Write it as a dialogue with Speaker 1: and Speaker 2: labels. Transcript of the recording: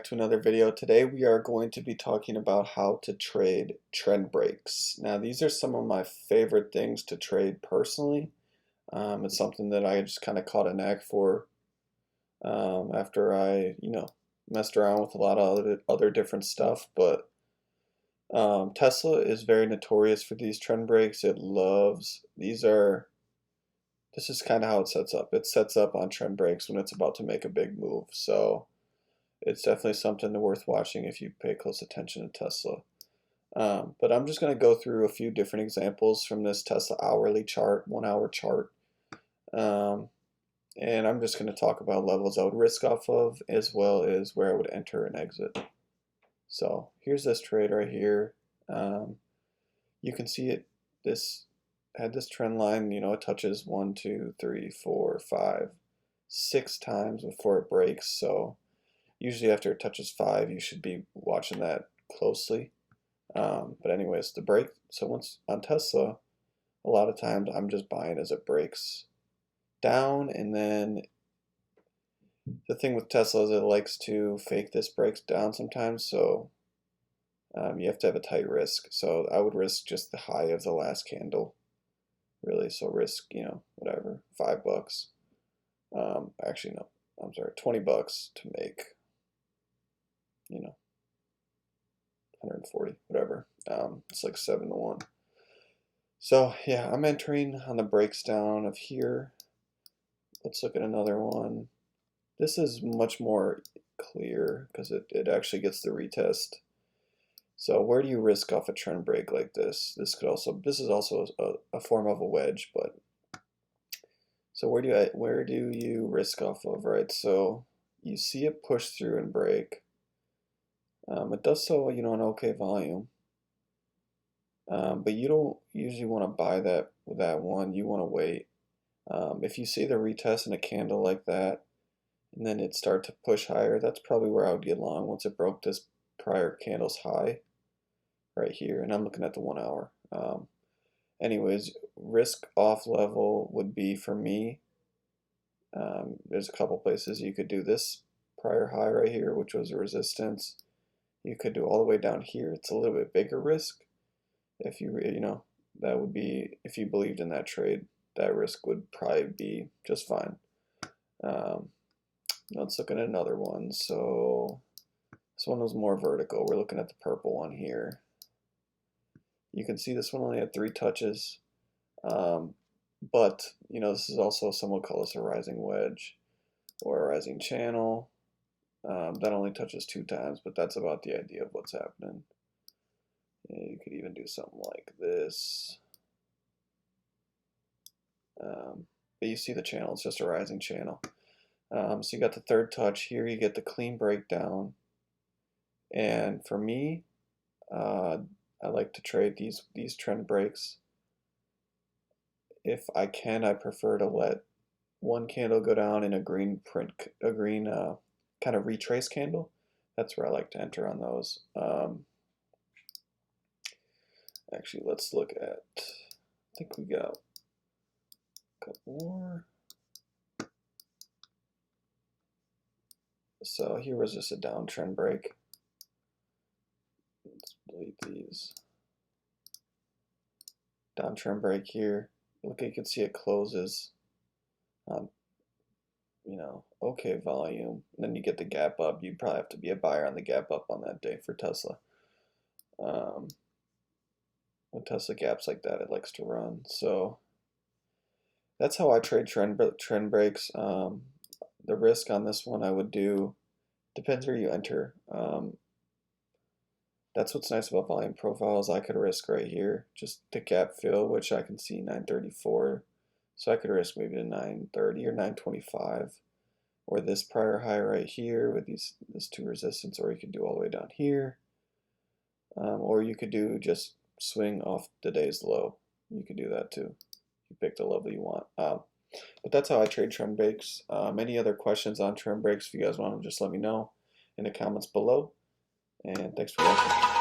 Speaker 1: back to another video. Today we are going to be talking about how to trade trend breaks. Now these are some of my favorite things to trade personally. It's something that I just kind of caught a knack for after I, messed around with a lot of other different stuff. But Tesla is very notorious for these trend breaks. This is kind of how it sets up. It sets up on trend breaks when it's about to make a big move. So it's definitely something worth watching if you pay close attention to Tesla. But I'm just going to go through a few different examples from this Tesla hourly chart, 1 hour chart. And I'm just going to talk about levels I would risk off of as well as where I would enter and exit. So here's this trade right here. You can see this had this trend line, it touches 1, 2, 3, 4, 5, 6 times before it breaks. So usually after it touches 5, you should be watching that closely. But anyways, the break, so once on Tesla, a lot of times I'm just buying as it breaks down, and then the thing with Tesla is it likes to fake this breaks down sometimes, so you have to have a tight risk. So I would risk just the high of the last candle, really. So risk, whatever, $5. Actually, no, I'm sorry, $20 to make, 140, whatever. It's like 7 to 1. So yeah, I'm entering on the breaks down of here. Let's look at another one. This is much more clear because it actually gets the retest. So where do you risk off a trend break like this? This is also a form of a wedge, but so where do you risk off of, right? So you see it push through and break. It does so, an okay volume. But you don't usually want to buy that one. You want to wait. If you see the retest in a candle like that, and then it start to push higher, that's probably where I would get long once it broke this prior candle's high right here. And I'm looking at the 1 hour. Anyways, risk off level would be for me. There's a couple places you could do this prior high right here, which was a resistance. You could do all the way down here. It's a little bit bigger risk. If you, that would be, if you believed in that trade, that risk would probably be just fine. Let's look at another one. So this one was more vertical. We're looking at the purple one here. You can see this one only had 3 touches. But, this is also, some would call this a rising wedge or a rising channel. That only touches 2 times, but that's about the idea of what's happening. You could even do something like this. But you see the channel, it's just a rising channel. So you got the third touch here, you get the clean breakdown. And for me, I like to trade these trend breaks. If I can, I prefer to let one candle go down in a green kind of retrace candle. That's where I like to enter on those. Actually, let's look at, I think we got a couple more. So here was just a downtrend break. Let's delete these. Downtrend break here. Look, you can see it closes on, okay volume. And then you get the gap up. You probably have to be a buyer on the gap up on that day for Tesla. When Tesla gaps like that, it likes to run. So that's how I trade trend breaks. The risk on this one I would do, depends where you enter. That's what's nice about volume profiles. I could risk right here just the gap fill, which I can see 934. So I could risk maybe to 930 or 925, or this prior high right here with this 2 resistance, or you could do all the way down here, or you could do just swing off the day's low. You could do that too. You pick the level you want. But that's how I trade trend breaks. Any other questions on trend breaks? If you guys want them, just let me know in the comments below. And thanks for watching.